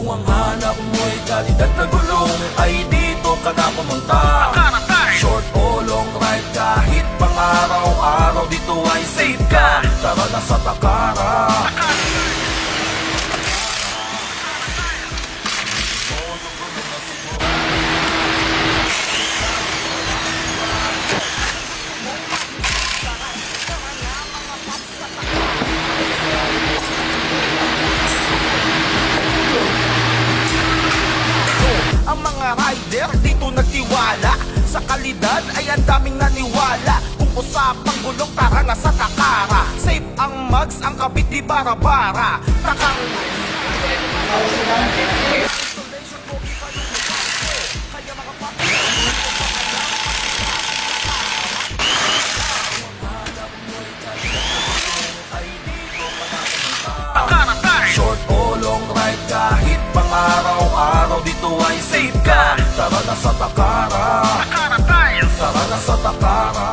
Kung ang hanap mo'y kalidad na gulong, ay dito ka na pumunta. Short o long ride, kahit pang araw-araw, dito ay safe ka. Tara na sa Takara. Ang mga rider dito nagtiwala sa kalidad, ay ang daming naniwala. Kung usapang gulong, tara na sa Takara. Safe ang mugs, ang kabit di bara-bara. Takang short o long ride, kahit pang araw-araw, dito ay safe ka. Tara na sa Takara. Tara na sa Takara.